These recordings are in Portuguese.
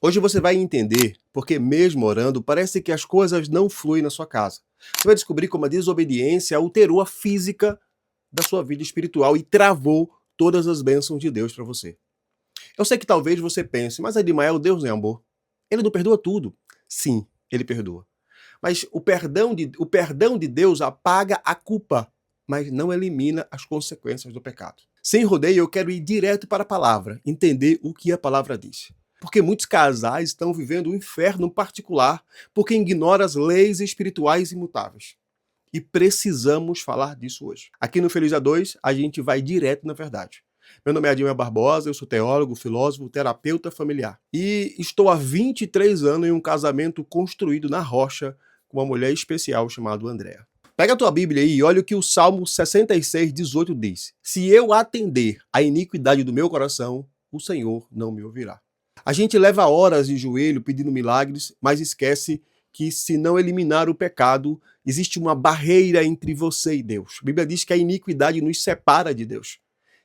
Hoje você vai entender porque, mesmo orando, parece que as coisas não fluem na sua casa. Você vai descobrir como a desobediência alterou a física da sua vida espiritual e travou todas as bênçãos de Deus para você. Eu sei que talvez você pense, mas Adimael, Deus não é amor. Ele não perdoa tudo. Sim, ele perdoa. Mas o perdão de Deus apaga a culpa, mas não elimina as consequências do pecado. Sem rodeio, eu quero ir direto para a palavra, entender o que a palavra diz. Porque muitos casais estão vivendo um inferno particular porque ignoram as leis espirituais imutáveis. E precisamos falar disso hoje. Aqui no Feliz A2, a gente vai direto na verdade. Meu nome é Adimael Barbosa, eu sou teólogo, filósofo, terapeuta familiar. E estou há 23 anos em um casamento construído na rocha com uma mulher especial chamada Andréa. Pega a tua Bíblia aí e olha o que o Salmo 66:18 diz. Se eu atender à iniquidade do meu coração, o Senhor não me ouvirá. A gente leva horas de joelho pedindo milagres, mas esquece que se não eliminar o pecado, existe uma barreira entre você e Deus. A Bíblia diz que a iniquidade nos separa de Deus.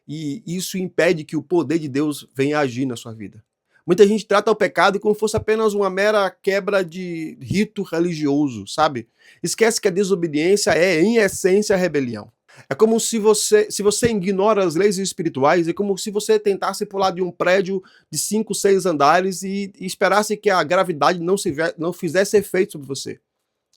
E isso impede que o poder de Deus venha agir na sua vida. Muita gente trata o pecado como se fosse apenas uma mera quebra de rito religioso, sabe? Esquece que a desobediência é, em essência, a rebelião. É como se você ignora as leis espirituais, é como se você tentasse pular de um prédio de 5, 6 andares e esperasse que a gravidade não fizesse efeito sobre você.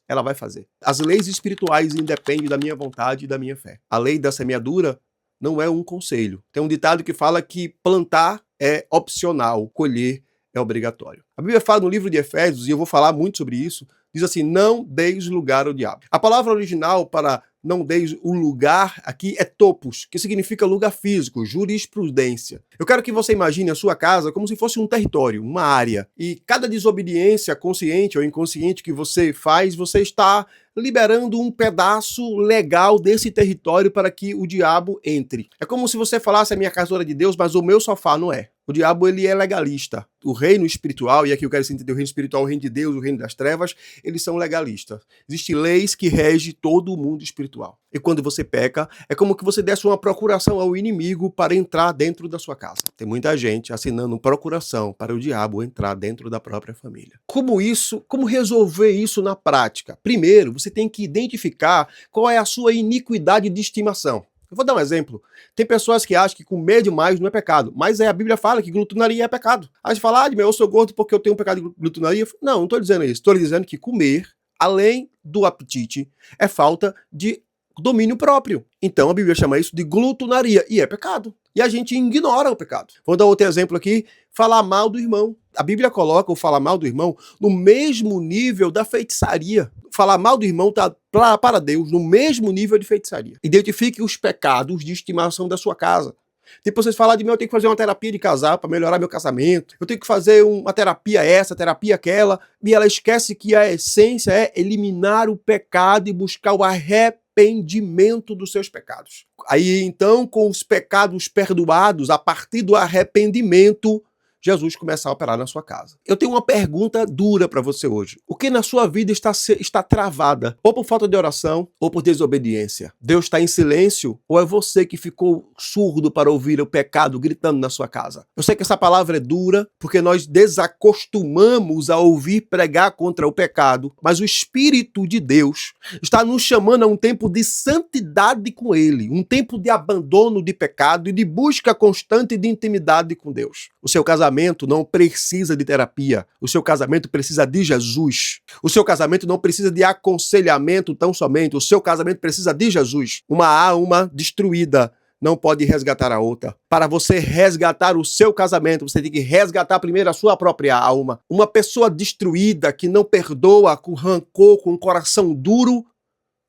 Ela vai fazer. As leis espirituais independem da minha vontade e da minha fé. A lei da semeadura não é um conselho. Tem um ditado que fala que plantar é opcional, colher é obrigatório. A Bíblia fala no livro de Efésios, e eu vou falar muito sobre isso, diz assim, não deis lugar ao diabo. A palavra original para não deis o lugar aqui é topos, que significa lugar físico, jurisprudência. Eu quero que você imagine a sua casa como se fosse um território, uma área. E cada desobediência consciente ou inconsciente que você faz, você está liberando um pedaço legal desse território para que o diabo entre. É como se você falasse a minha casa é de Deus, mas o meu sofá não é. O diabo, ele é legalista. O reino espiritual, e aqui eu quero entender o reino espiritual, o reino de Deus, o reino das trevas, eles são legalistas. Existem leis que regem todo o mundo espiritual. E quando você peca, é como que você desse uma procuração ao inimigo para entrar dentro da sua casa. Tem muita gente assinando procuração para o diabo entrar dentro da própria família. Como resolver isso na prática? Primeiro, você tem que identificar qual é a sua iniquidade de estimação. Eu vou dar um exemplo. Tem pessoas que acham que comer demais não é pecado, mas a Bíblia fala que glutonaria é pecado. Aí você fala, eu sou gordo porque eu tenho um pecado de glutonaria. Não estou dizendo isso. Estou dizendo que comer, além do apetite, é falta de domínio próprio. Então a Bíblia chama isso de glutonaria e é pecado. E a gente ignora o pecado. Vou dar outro exemplo aqui, falar mal do irmão. A Bíblia coloca o falar mal do irmão no mesmo nível da feitiçaria. Falar mal do irmão está para Deus no mesmo nível de feitiçaria. Identifique os pecados de estimação da sua casa. Tipo, vocês falam de mim, eu tenho que fazer uma terapia de casal para melhorar meu casamento. Eu tenho que fazer uma terapia essa, terapia aquela. E ela esquece que a essência é eliminar o pecado e buscar o arrependimento dos seus pecados. Aí, então, com os pecados perdoados, a partir do arrependimento, Jesus começa a operar na sua casa. Eu tenho uma pergunta dura para você hoje. O que na sua vida está travada? Ou por falta de oração, ou por desobediência? Deus está em silêncio? Ou é você que ficou surdo para ouvir o pecado gritando na sua casa? Eu sei que essa palavra é dura, porque nós desacostumamos a ouvir pregar contra o pecado, mas o Espírito de Deus está nos chamando a um tempo de santidade com Ele, um tempo de abandono de pecado e de busca constante de intimidade com Deus. O seu casamento não precisa de terapia. O seu casamento precisa de Jesus. O seu casamento não precisa de aconselhamento tão somente. O seu casamento precisa de Jesus. Uma alma destruída não pode resgatar a outra. Para você resgatar o seu casamento, você tem que resgatar primeiro a sua própria alma. Uma pessoa destruída, que não perdoa, com rancor, com um coração duro,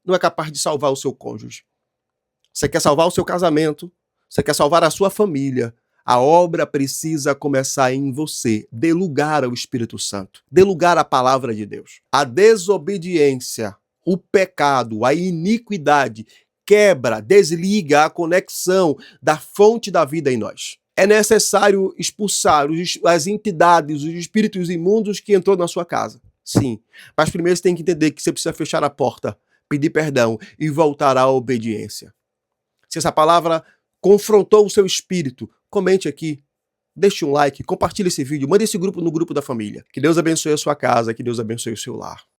não é capaz de salvar o seu cônjuge. Você quer salvar o seu casamento, você quer salvar a sua família, a obra precisa começar em você. Dê lugar ao Espírito Santo. Dê lugar à palavra de Deus. A desobediência, o pecado, a iniquidade quebra, desliga a conexão da fonte da vida em nós. É necessário expulsar as entidades, os espíritos imundos que entrou na sua casa. Sim, mas primeiro você tem que entender que você precisa fechar a porta, pedir perdão e voltar à obediência. Se essa palavra confrontou o seu espírito, comente aqui. deixe um like, compartilhe esse vídeo, mande esse grupo no grupo da família. Que Deus abençoe a sua casa, que Deus abençoe o seu lar.